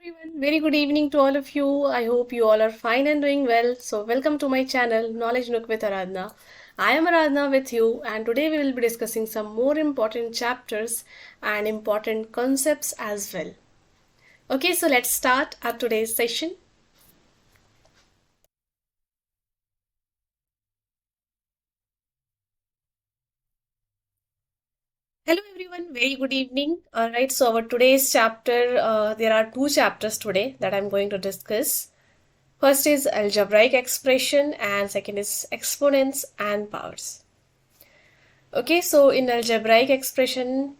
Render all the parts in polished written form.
Everyone, very good evening to all of you. I hope you all are fine and doing well. So, welcome to my channel, Knowledge Nook with Aradhna. I am Aradhna with you, and today we will be discussing some more important chapters and important concepts as well. Okay, so let's start our today's session. Hello everyone, very good evening. Alright, so our today's chapter, there are two chapters today that I'm going to discuss. First is algebraic expression and second is exponents and powers. Okay, so in algebraic expression,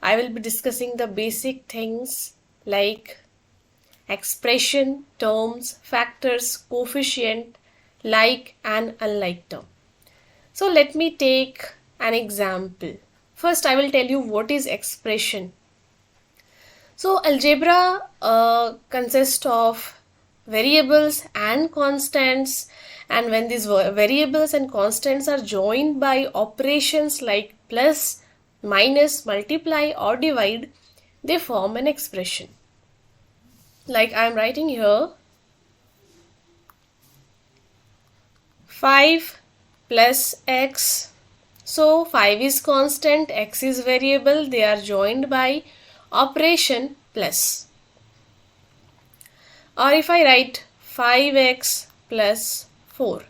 I will be discussing the basic things like expression, terms, factors, coefficient, like and unlike term. So let me take an example. First, I will tell you what is expression. So algebra consists of variables and constants, and when these variables and constants are joined by operations like plus, minus, multiply or divide, they form an expression. Like I am writing here 5 plus x. So 5 is constant, x is variable, they are joined by operation plus. Or if I write 5x plus 4.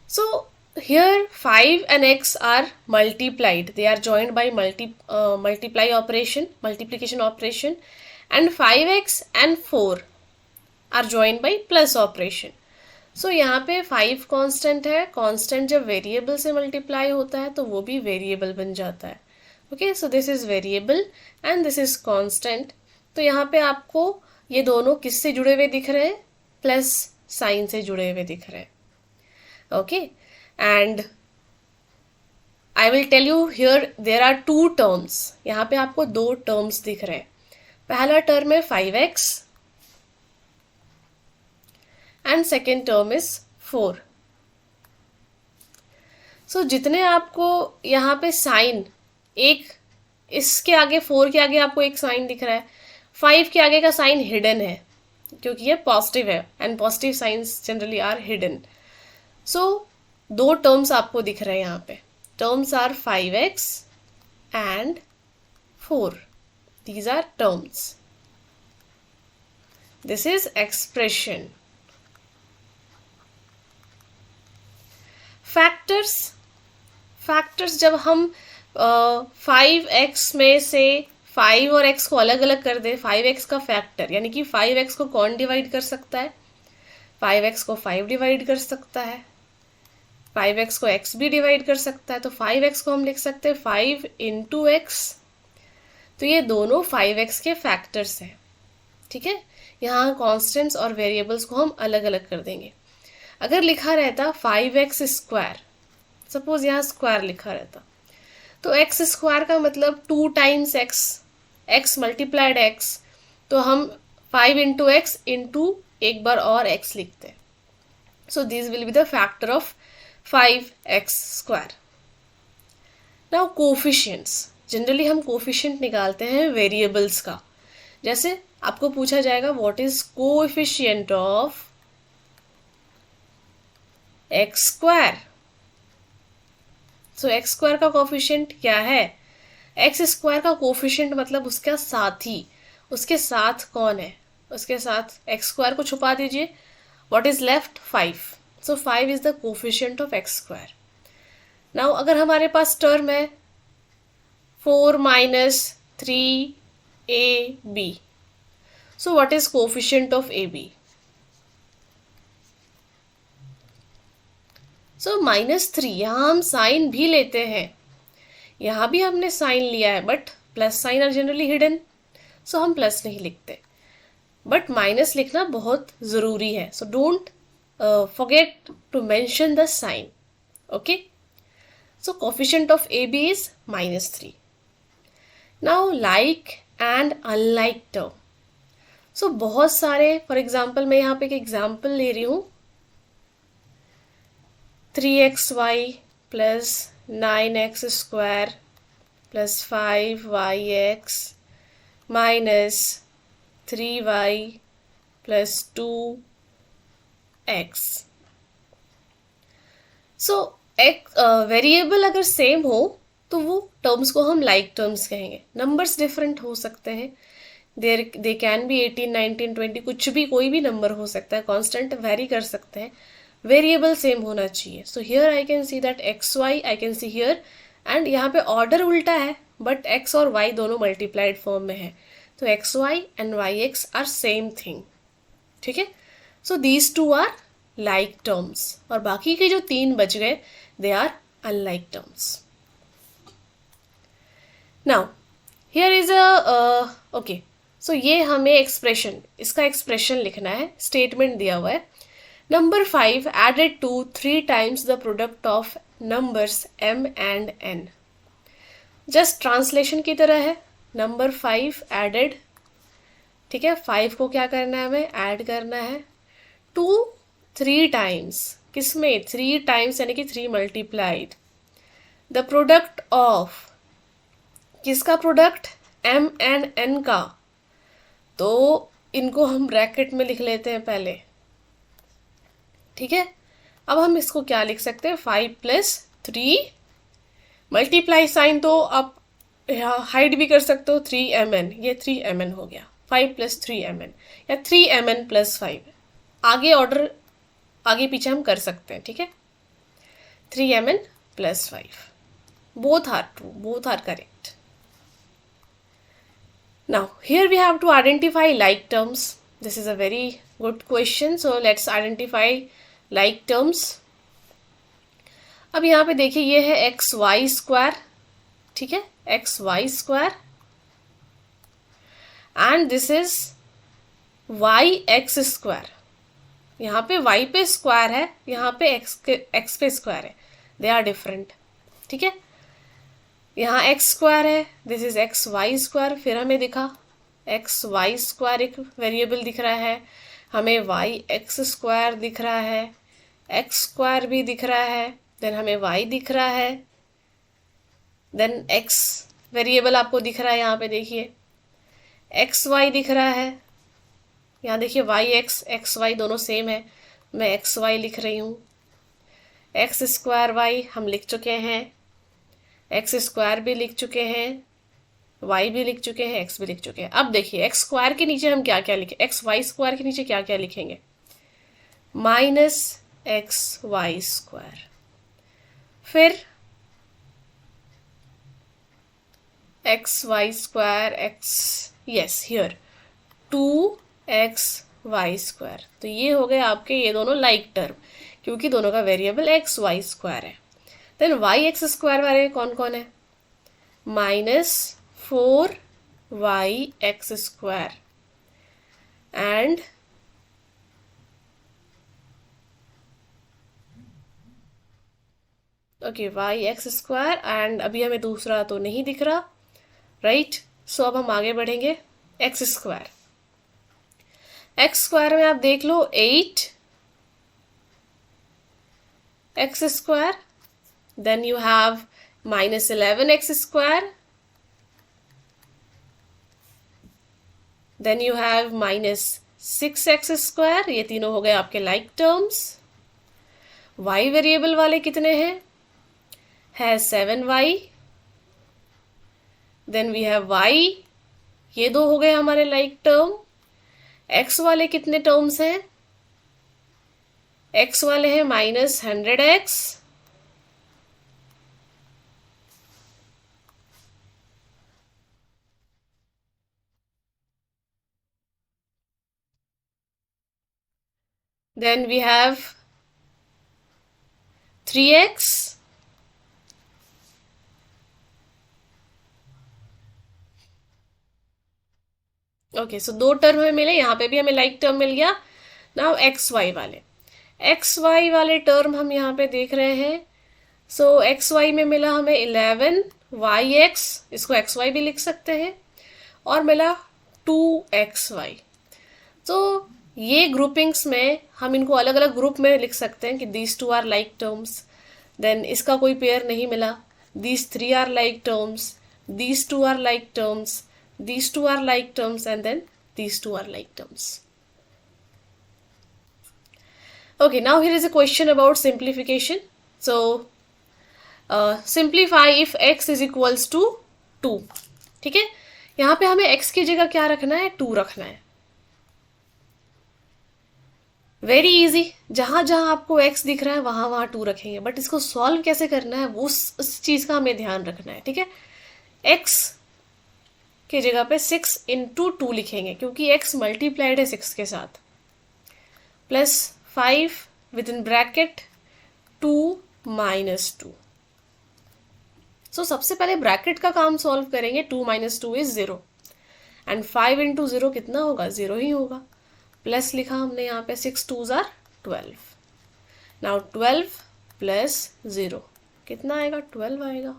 So here 5 and x are multiplied. They are joined by multiplication operation, and 5x and 4 are joined by plus operation. So यहाँ पे 5 constant है. Constant जब variable से multiply होता है तो वो भी वेरिएबल बन जाता है. Okay, so this is variable and this is constant. तो यहाँ पे आपको ये दोनों किससे जुड़े हुए दिख रहे हैं? प्लस साइन से जुड़े हुए दिख रहे हैं. Okay, and I will tell you here there are two terms. यहाँ पे आपको दो टर्म्स दिख रहे हैं. पहला टर्म है 5x and second term is 4. सो जितने आपको यहाँ पे साइन, एक इसके आगे 4 के आगे आपको एक साइन दिख रहा है, 5 के आगे का साइन हिडन है क्योंकि ये पॉजिटिव है and positive signs generally are hidden. So दो टर्म्स आपको दिख रहे हैं यहाँ पे. Terms are 5x and 4. These are terms. This is expression. Factors जब हम 5x में से 5 और x को अलग अलग कर दे, 5x का फैक्टर यानी कि 5x को कौन डिवाइड कर सकता है? 5x को 5 डिवाइड कर सकता है, 5x को x भी डिवाइड कर सकता है. तो 5x को हम लिख सकते हैं 5 इंटू एक्स. तो ये दोनों 5x के फैक्टर्स हैं. ठीक है, यहाँ कॉन्स्टेंट्स और वेरिएबल्स को हम अलग अलग कर देंगे. अगर लिखा रहता 5x स्क्वायर, सपोज यहाँ स्क्वायर लिखा रहता, तो x स्क्वायर का मतलब 2 टाइम्स x मल्टीप्लाइड x. तो हम 5 इंटू एक्स इंटू एक बार और x लिखते हैं. So this will be the factor of 5x square. Now coefficients. Generally हम कोफिशिएंट निकालते हैं वेरिएबल्स का. जैसे आपको पूछा जाएगा what is coefficient of x square. So x square का कोफिशिएंट क्या है? एक्स स्क्वायर का कोफिशिएंट मतलब उसका साथी. उसके साथ कौन है? उसके साथ एक्स स्क्वायर को छुपा दीजिए. What is left? 5. So 5 is the coefficient of x square. Now अगर हमारे पास टर्म है 4 minus 3ab. So what is coefficient of ab? सो -3. यहाँ हम साइन भी लेते हैं, यहाँ भी हमने साइन लिया है, but plus sign are generally hidden, so हम प्लस नहीं लिखते. बट माइनस लिखना बहुत ज़रूरी है. So don't forget to mention the sign. Okay, so coefficient of AB is -3. Now like and unlike term. So बहुत सारे, फॉर एग्जाम्पल मैं यहाँ पे एक एग्जाम्पल ले रही हूँ. 3xy + 9x² + 5yx minus 3y plus 2x। सो एक वेरिएबल अगर सेम हो तो वो टर्म्स को हम लाइक टर्म्स कहेंगे। नंबर्स डिफरेंट हो सकते हैं, दे कैन बी 18, 19, 20, कुछ भी, कोई भी नंबर हो सकता है, कांस्टेंट वेरी कर सकते हैं, वेरिएबल सेम होना चाहिए। So here I can see that X Y, I can see here, and यहाँ पे ऑर्डर उल्टा है बट एक्स और वाई दोनों मल्टीप्लाइड फॉर्म में है, तो X Y and Y X are same thing. ठीक है, so these two are like terms, और बाकी के जो 3 बच गए they are unlike terms. Now here is okay, so ये हमें एक्सप्रेशन, इसका एक्सप्रेशन लिखना है, स्टेटमेंट दिया हुआ है। Number 5 added to 3 times the product of numbers m and n। Just translation की तरह है। नंबर 5 एडेड, ठीक है, 5 को क्या करना है, हमें ऐड करना है टू 3 times, किसमें, 3 times यानी कि 3 मल्टीप्लाइड, द प्रोडक्ट ऑफ, किसका प्रोडक्ट, m एंड n का, तो इनको हम ब्रैकेट में लिख लेते हैं पहले। ठीक है, अब हम इसको क्या लिख सकते हैं, 5 प्लस 3, मल्टीप्लाई साइन तो आप हाइड भी कर सकते हो, 3mn, ये 3mn हो गया, 5 प्लस 3mn, या 3mn प्लस 5, आगे ऑर्डर आगे पीछे हम कर सकते हैं। ठीक है, 3mn plus 5, both are true, both are correct. Now here we have to identify like terms. This is a very good question, so let's identify like terms. अब यहाँ पे देखिए ये है एक्स वाई स्क्वायर, ठीक है, x y square, and this is y x square. यहाँ पे वाई पे स्क्वायर है, यहाँ पे एक्स पे स्क्वायर है, दे आर डिफरेंट। ठीक है, यहाँ एक्स स्क्वायर है, this is x y square, फिर हमें दिखा एक्स वाई स्क्वायर एक वेरिएबल दिख रहा है, हमें वाई एक्स स्क्वायर दिख रहा है, एक्स स्क्वायर भी दिख रहा है, देन हमें वाई दिख रहा है, देन एक्स वेरिएबल आपको दिख रहा है, यहाँ पे देखिए एक्स वाई दिख रहा है, यहाँ देखिए वाई एक्स, एक्स वाई दोनों सेम है, मैं एक्स वाई लिख रही हूँ, एक्स स्क्वायर वाई हम लिख चुके हैं, एक्स स्क्वायर भी लिख चुके हैं, वाई भी लिख चुके हैं, एक्स भी लिख चुके हैं। अब देखिए एक्स स्क्वायर के नीचे हम क्या क्या लिखें, एक्स वाई स्क्वायर के नीचे क्या क्या लिखेंगे, माइनस एक्स वाई स्क्वायर, फिर x y square, x, yes here 2x y square. तो ये हो गए आपके ये दोनों लाइक टर्म, क्योंकि दोनों का वेरिएबल एक्स वाई स्क्वायर है। देन वाई एक्स स्क्वायर वाले कौन कौन है, minus 4y x square and okay y x square, and अभी हमें दूसरा तो नहीं दिख रहा, राइट। सो अब हम आगे बढ़ेंगे, एक्स स्क्वायर, एक्स स्क्वायर में आप देख लो 8 x square, then you have minus 11 x square, then you have minus 6 x square, ये तीनों हो गए आपके लाइक टर्म्स। वाई वेरिएबल वाले कितने हैं, है 7y, then we have y, ये दो हो गए हमारे लाइक टर्म। x वाले कितने टर्म्स हैं, x वाले हैं minus 100x, then we have 3x, okay so 2 term हमें मिले, यहाँ पे भी हमें लाइक टर्म मिल गया। नाउ एक्स वाई वाले, एक्स वाई वाले टर्म हम यहाँ पे देख रहे हैं, सो एक्स वाई में मिला हमें 11 वाई एक्स, इसको एक्स वाई भी लिख सकते हैं, और मिला 2xy। तो ये ग्रुपिंग्स में हम इनको अलग अलग ग्रुप में लिख सकते हैं कि these 2 are like terms, then इसका कोई पेयर नहीं मिला, these 3 are like terms, these 2 are like terms, these two are like terms, and then these two are like terms. Okay, now here is a question about simplification. So simplify if x is equals to 2. ठीक है, यहाँ पे हमें x की जगह क्या रखना है, 2 रखना है. वेरी इजी, जहां जहां आपको x दिख रहा है वहां वहां 2 रखेंगे. बट इसको सॉल्व कैसे करना है उस चीज का हमें ध्यान रखना है. ठीक है, x की जगह पे 6 इंटू 2 लिखेंगे क्योंकि x मल्टीप्लाइड है 6 के साथ. Plus 5 with in bracket 2 minus 2. सो सबसे पहले ब्रैकेट का काम सॉल्व करेंगे. 2 माइनस 2 इज 0 एंड 5 इंटू 0 कितना होगा, 0 ही होगा. प्लस लिखा हमने यहाँ पे 6 2s are 12. नाउ 12 प्लस 0 कितना आएगा, 12 आएगा.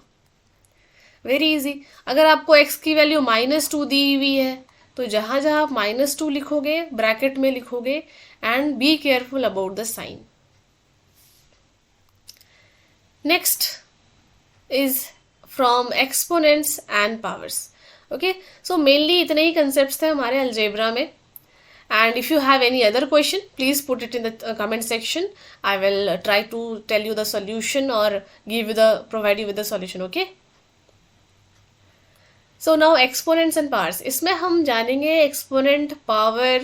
Very easy. अगर आपको x की वैल्यू -2 दी हुई है तो जहां जहां आप -2 लिखोगे ब्रैकेट में लिखोगे and be careful about the sign. Next is from exponents and powers. Okay, so mainly इतने ही कंसेप्ट थे हमारे अलजेब्रा में. And if you have any other question, please put it in the comment section. I will try to tell you the solution or provide you with the solution. Okay. So now exponents and powers. इसमें हम जानेंगे exponent, power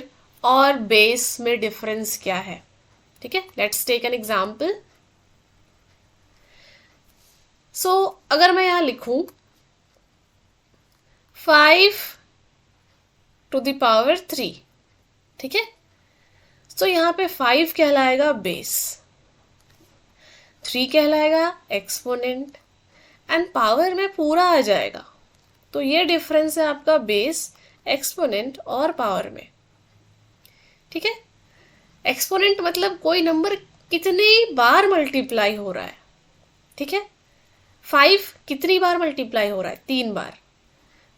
और base में difference क्या है. ठीक है, let's take an example. So अगर मैं यहाँ लिखूं 5 to the power 3. ठीक है, तो यहाँ पे 5 कहलाएगा बेस, 3 कहलाएगा एक्सपोनेंट एंड पावर में पूरा आ जाएगा. तो ये डिफरेंस है आपका बेस, एक्सपोनेंट और पावर में. ठीक है, एक्सपोनेंट मतलब कोई नंबर कितनी बार मल्टीप्लाई हो रहा है. ठीक है, 5 कितनी बार मल्टीप्लाई हो रहा है, 3 बार.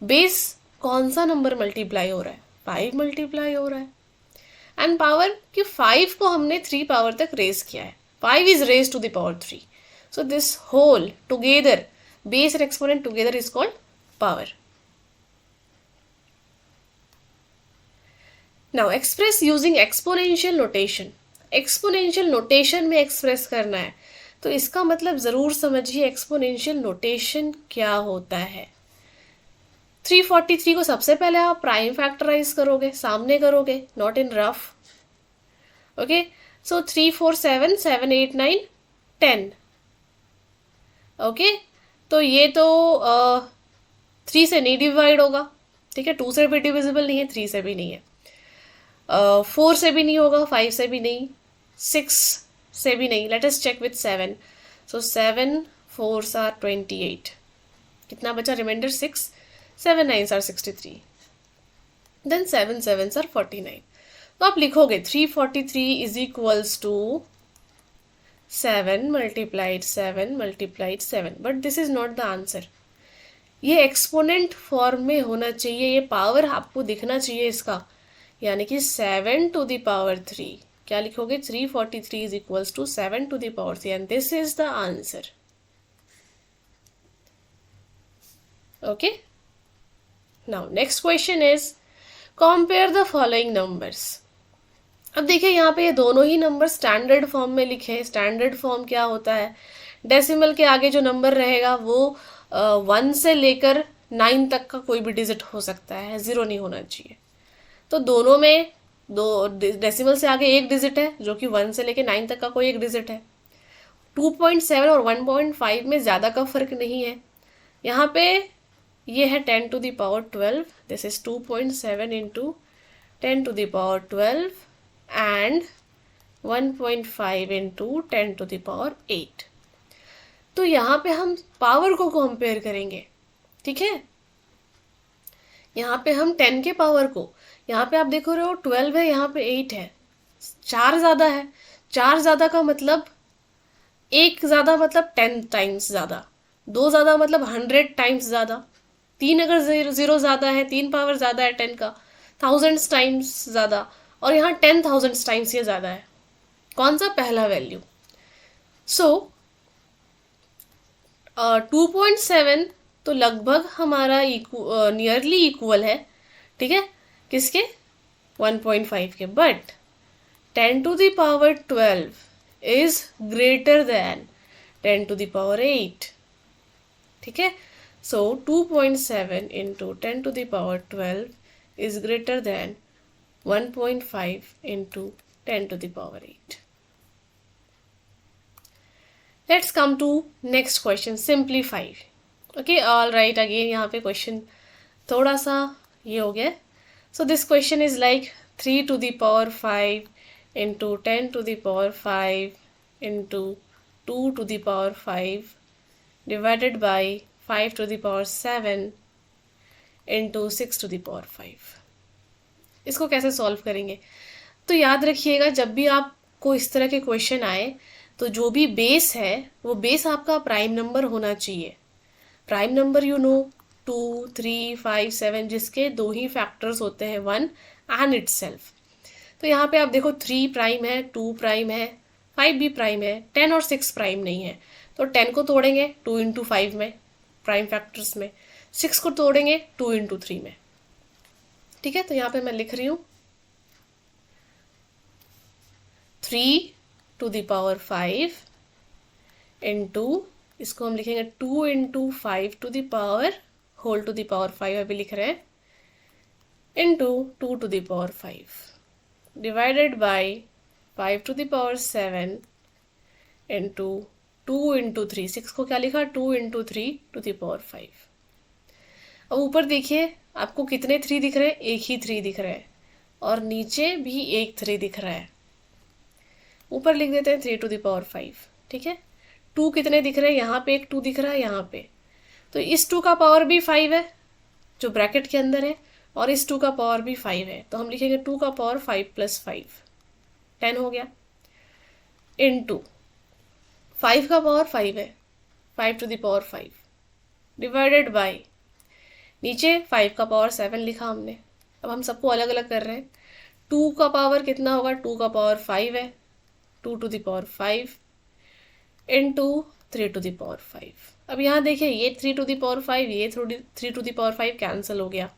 बेस कौन सा नंबर मल्टीप्लाई हो रहा है, 5 मल्टीप्लाई हो रहा है. एंड पावर कि 5 को हमने 3 पावर तक रेज किया है. 5 is raise to the power 3. So this whole together, base and exponent together is called power. Now express using exponential notation. Exponential notation में एक्सप्रेस करना है तो इसका मतलब जरूर समझिए एक्सपोनेंशियल नोटेशन क्या होता है. 343 को सबसे पहले आप प्राइम फैक्टराइज करोगे, सामने करोगे, not in rough. Okay, so 3 4 7 7 8 9 10. Okay, तो ये तो 3 से नहीं डिवाइड होगा. ठीक है, 2 से भी डिविजिबल नहीं है, 3 से भी नहीं है, 4 से भी नहीं होगा, 5 से भी नहीं, 6 से भी नहीं. Let us check with 7. So 7 4s are 28. कितना बचा reminder, 6. 7 9s are 63. Then 7 7s are 49. तो आप लिखोगे 343 is equals to 7 multiplied 7 multiplied 7. But this is not the answer. ये एक्सपोनेंट फॉर्म में होना चाहिए, ये पावर आपको दिखना चाहिए इसका, यानी कि 7 to the power 3. क्या लिखोगे, 343 is equals to 7 to the power 3 and this is the answer. Okay, now next question is compare the following numbers. अब देखिए यहाँ पे ये दोनों ही नंबर स्टैंडर्ड फॉर्म में लिखे हैं. स्टैंडर्ड फॉर्म क्या होता है, डेसिमल के आगे जो नंबर रहेगा वो 1 से लेकर 9 तक का कोई भी डिजिट हो सकता है, 0 नहीं होना चाहिए. तो दोनों में दो डेसिमल से आगे एक डिजिट है जो कि 1 से लेकर 9 तक का कोई एक डिजिट है. 2.7 और 1.5 में ज़्यादा का फर्क नहीं है. यहाँ पे ये है 10 to the power 12. This is 2.7 into 10 to the power 12 and 1.5 into 10 to the power 8. तो यहाँ पे हम पावर को कंपेयर करेंगे. ठीक है, यहाँ पे हम 10 के पावर को, यहाँ पे आप देखो रहे हो 12 है, यहाँ पे 8 है, 4 ज़्यादा है. 4 ज़्यादा का मतलब 1 ज़्यादा मतलब 10 टाइम्स ज़्यादा, 2 ज़्यादा मतलब 100 टाइम्स ज़्यादा, 3 अगर 0 ज़्यादा है, 3 पावर ज़्यादा है 10 का, 1000 टाइम्स ज़्यादा, और यहाँ 10,000 टाइम्स ये ज़्यादा है. कौन सा पहला वैल्यू. सो 2.7 तो लगभग हमारा नियरली इक्वल है, ठीक है, किसके, 1.5 के। बट 10⁻12 इज ग्रेटर देन 10⁸, ठीक है। So 2.7 into 10⁻12 is greater than 1.5 into 10⁸। Let's come to next question, simplify. Okay, all right, again यहाँ पे क्वेश्चन थोड़ा सा ये हो गया। So this question is like 3⁵ into 10⁵ into 2⁵ divided by 5�7 into 6⁵। इसको कैसे सॉल्व करेंगे? तो याद रखिएगा, जब भी आपको इस तरह के क्वेश्चन आए तो जो भी बेस है वो बेस आपका प्राइम नंबर होना चाहिए। प्राइम नंबर यू नो 2, 3, 5, 7, जिसके दो ही फैक्टर्स होते हैं, 1 एंड इटसेल्फ। तो यहाँ पे आप देखो 3 प्राइम है, 2 प्राइम है, 5 भी प्राइम है, 10 और 6 प्राइम नहीं है। तो 10 को तोड़ेंगे 2 इंटू 5 में, प्राइम फैक्टर्स में। 6 को तोड़ेंगे 2 इंटू 3 में, ठीक है। तो यहाँ पे मैं लिख रही हूँ 3⁵ इंटू, इसको हम लिखेंगे 2 इंटू 5⁻5 अभी लिख रहे हैं, into 2⁵ divided by 5�7 into 2 into 3। 6 को क्या लिखा, 2 इंटू 3⁵। अब ऊपर देखिए आपको कितने 3 दिख रहे हैं, एक ही 3 दिख रहा है, और नीचे भी एक 3 दिख रहा है। ऊपर लिख देते हैं 3⁵, ठीक है। 2 कितने दिख रहे हैं, यहाँ पे एक 2 दिख रहा है, यहाँ पे। तो इस 2 का पावर भी 5 है जो ब्रैकेट के अंदर है, और इस 2 का पावर भी 5 है। तो हम लिखेंगे 2 का पावर 5 + 5, 10 हो गया, इंटू 5 का पावर 5 है, 5⁵, डिवाइडेड बाई, नीचे 5 का पावर 7 लिखा हमने। अब हम सबको अलग अलग कर रहे हैं। 2 का पावर कितना होगा, 2 का पावर 5 है, 2⁵ इंटू 3⁵। अब यहाँ देखिए ये 3⁵, ये 3⁵ कैंसिल हो गया।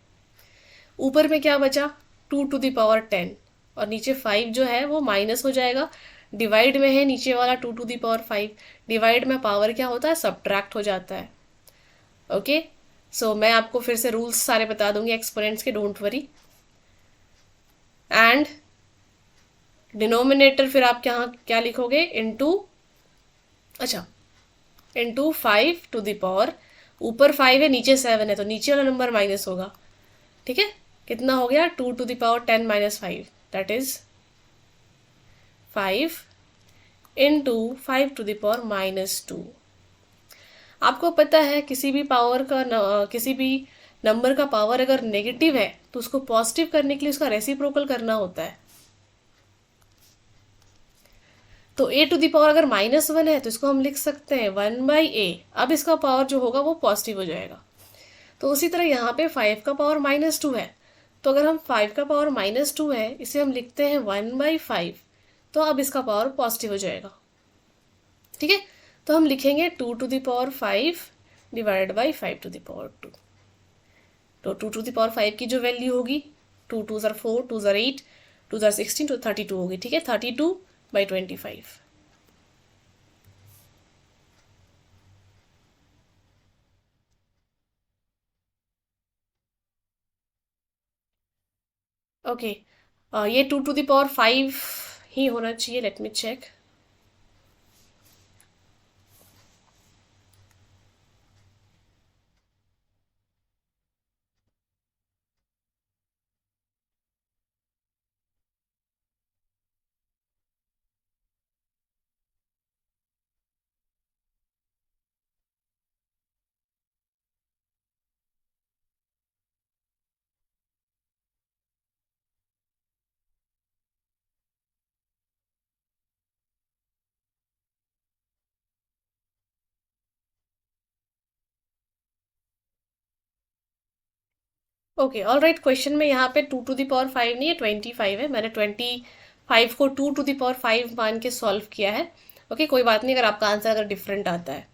ऊपर में क्या बचा, 2⁻10, और नीचे 5 जो है वो माइनस हो जाएगा। डिवाइड में है नीचे वाला 2⁵, डिवाइड में पावर क्या होता है, सब्ट्रैक्ट हो जाता है। ओके, सो मैं आपको फिर से रूल्स सारे बता दूंगी एक्सपोनेंट्स के, डोंट वरी। एंड डिनोमिनेटर फिर आप क्या लिखोगे, इंटू, अच्छा, इंटू 5⁵, ऊपर 5 है नीचे 7 है, तो नीचे वाला नंबर माइनस होगा, ठीक है। कितना हो गया, 2⁻10 - 5, दैट इज 5 इंटू 5⁻⁻2। आपको पता है किसी भी पावर का किसी भी नंबर का पावर अगर नेगेटिव है तो उसको पॉजिटिव करने के लिए उसका रेसिप्रोकल करना होता है। तो a⁴ अगर -1 है तो इसको हम लिख सकते हैं 1/a। अब इसका पावर जो होगा वो पॉजिटिव हो जाएगा। तो उसी तरह यहाँ पे 5 का पावर -2 है, तो अगर हम 5 का पावर -2 है इसे हम लिखते हैं 1/5, तो अब इसका पावर पॉजिटिव हो जाएगा, ठीक है। तो हम लिखेंगे 2⁵ डिवाइडेड बाई 5⁵2। तो 2⁵ की जो वैल्यू होगी, 2 2 ज़र 4, 2 ज़र 8, 2 ज़र 16, तो 32 होगी, ठीक है। 32/25। ओके, ये 2⁵ ही होना चाहिए, let me check. Okay, all right, question में यहाँ पे 2⁵ नहीं है, 25 है। मैंने 25 को 2⁵ मान के सॉल्व किया है। ओके, कोई बात नहीं अगर आपका आंसर अगर डिफरेंट आता है।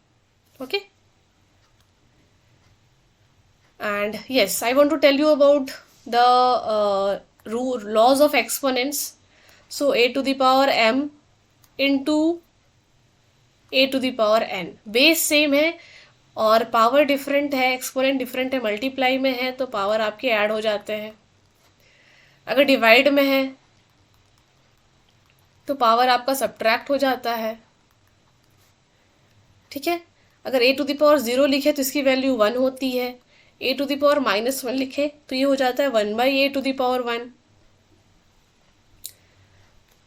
Okay, And yes, I want to tell you about the laws of exponents. So a to the power m into a to the power n, base same है और पावर डिफरेंट है, exponent different है, multiply में है तो power आपके add हो जाते हैं। अगर डिवाइड में है तो पावर आपका सब्ट्रैक्ट हो जाता है। ठीक है, अगर a टू द पावर 0 लिखे तो इसकी वैल्यू 1 होती है, a टू द पावर -1 लिखे तो ये हो जाता है 1/a to the power 1।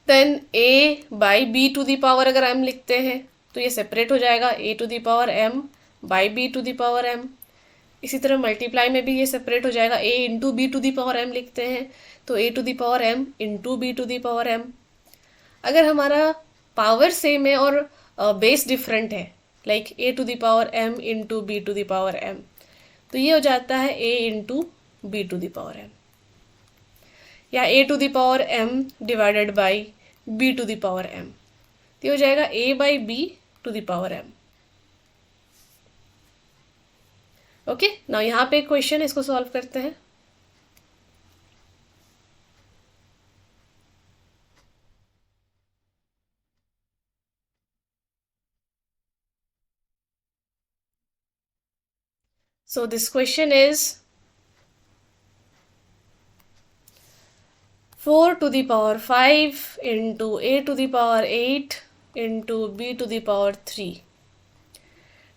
Then a by b to the power अगर m लिखते हैं तो ये सेपरेट हो जाएगा, a to the power m by b to the power m। इसी तरह मल्टीप्लाई में भी ये सेपरेट हो जाएगा, a into b to the power m लिखते हैं तो a to the power m into b to the power m। अगर हमारा पावर सेम है और बेस डिफरेंट है, like a to the power m into b to the power m, तो ये हो जाता है a into b to the power m, या a to the power m divided by b to the power m, तो ये हो जाएगा a by b to the power m। Okay, now यहाँ पे एक क्वेश्चन, इसको सॉल्व करते हैं। So this question is 4 to the power 5 into a to the power 8 into b to the power 3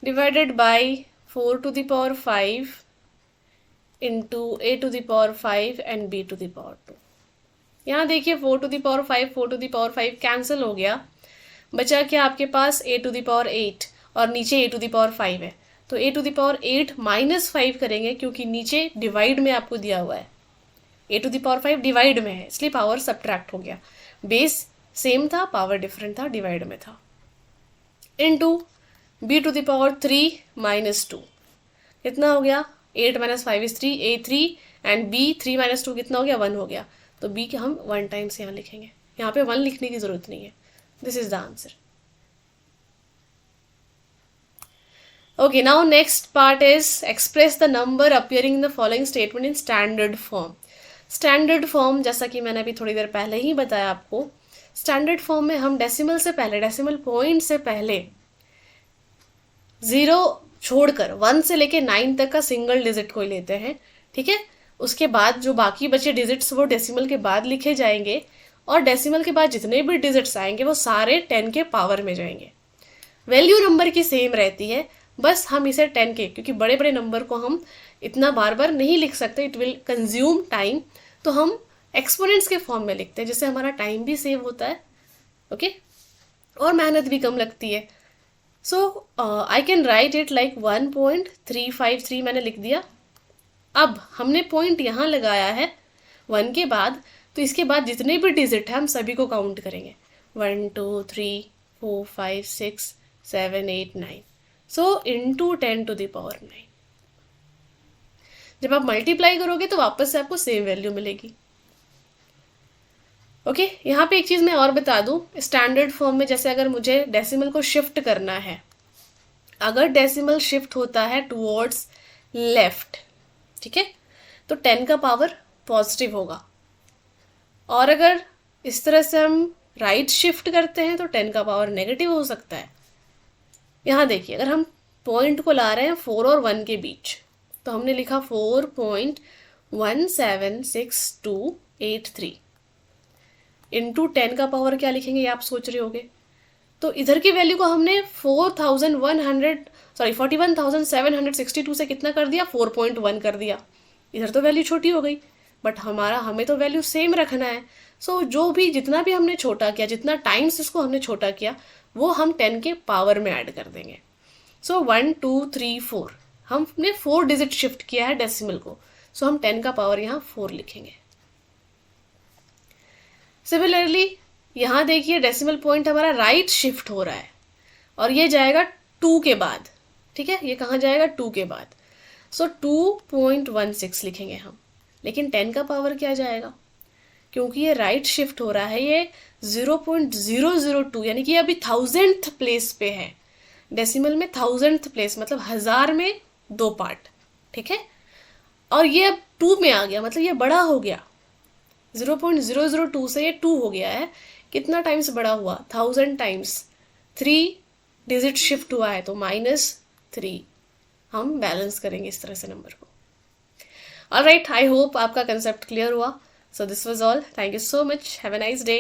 divided by 4 to the power 5 into a to the power 5 and b to the power 2। यहाँ देखिए 4 to the power 5 4 to the power 5 cancel हो गया, बचा क्या आपके पास a to the power 8 और नीचे a to the power 5 है, तो a to the power 8 -5 करेंगे क्योंकि नीचे डिवाइड में आपको दिया हुआ है, a to the power 5 divide में है इसलिए पावर सब्ट्रैक्ट हो गया, बेस सेम था पावर डिफरेंट था, डिवाइड में था, into b to the power 3 -2 कितना हो गया, 8 - 5 is 3, a 3 एंड b 3 - 2 कितना हो गया, 1 हो गया, तो b के हम 1 टाइम्स यहाँ लिखेंगे, यहाँ पे 1 लिखने की जरूरत नहीं है। This is the answer. Okay, now next part is express the number appearing in the following statement in standard form। Standard form जैसा कि मैंने अभी थोड़ी देर पहले ही बताया आपको, स्टैंडर्ड फॉर्म में हम डेसिमल से पहले, डेसिमल पॉइंट से पहले 0 छोड़कर 1 से लेके 9 तक का सिंगल डिजिट को लेते हैं। ठीक है, उसके बाद जो बाकी बचे डिजिट्स वो डेसिमल के बाद लिखे जाएंगे और डेसिमल के बाद जितने भी डिजिट्स आएंगे वो सारे 10 के पावर में जाएंगे। वैल्यू नंबर की सेम रहती है, बस हम इसे 10 के, क्योंकि बड़े बड़े नंबर को हम इतना बार बार नहीं लिख सकते, इट विल कंज्यूम टाइम, तो हम एक्सपोनेंट्स के फॉर्म में लिखते हैं जिससे हमारा टाइम भी सेव होता है। ओके, और मेहनत भी कम लगती है। So I can write it like 1.353 मैंने लिख दिया। अब हमने पॉइंट यहाँ लगाया है 1 के बाद, तो इसके बाद जितने भी डिजिट है हम सभी को काउंट करेंगे, 1 2 3 4 5 6 7 8 9, so into 10 to the power 9। जब आप मल्टीप्लाई करोगे तो वापस से आपको सेम वैल्यू मिलेगी। ओके, यहाँ पे एक चीज़ मैं और बता दूँ, स्टैंडर्ड फॉर्म में जैसे अगर मुझे डेसिमल को शिफ्ट करना है, अगर डेसिमल शिफ्ट होता है टुवर्ड्स लेफ्ट, ठीक है, तो 10 का पावर पॉजिटिव होगा, और अगर इस तरह से हम राइट शिफ्ट करते हैं तो 10 का पावर नेगेटिव हो सकता है। यहाँ देखिए, अगर हम पॉइंट को ला रहे हैं 4 और 1 के बीच, तो हमने लिखा 4.176283 इंटू 10 का पावर क्या लिखेंगे ये आप सोच रहे होगे, तो इधर की वैल्यू को हमने 41,762 से कितना कर दिया, 4.1 कर दिया। इधर तो वैल्यू छोटी हो गई, बट हमें तो वैल्यू सेम रखना है। सो जो भी जितना भी हमने छोटा किया, जितना टाइम्स इसको हमने छोटा किया, वो हम 10 के पावर में ऐड कर देंगे। सो 1 2 3 4 हमने 4 डिजिट शिफ्ट किया है डेसिमल को, सो हम 10 का पावर यहाँ 4 लिखेंगे। सिमिलरली यहाँ देखिए डेसिमल पॉइंट हमारा राइट शिफ्ट हो रहा है और ये जाएगा 2 के बाद, ठीक है, ये कहाँ जाएगा, 2 के बाद, सो 2.16 लिखेंगे हम, लेकिन 10 का पावर क्या जाएगा, क्योंकि ये राइट शिफ्ट हो रहा है, ये 0.002 यानी कि अभी 1000th प्लेस पे है। डेसिमल में 1000th प्लेस मतलब 1000 में 2 पार्ट, ठीक है, और ये अब 2 में आ गया, मतलब ये बड़ा हो गया, 0.002 से ये 2 हो गया है। कितना टाइम्स बड़ा हुआ, 1000 टाइम्स, 3 डिजिट शिफ्ट हुआ है, तो -3। हम बैलेंस करेंगे इस तरह से नंबर को। ऑलराइट, आई होप आपका कंसेप्ट क्लियर हुआ। So this was all, thank you so much, have a nice day.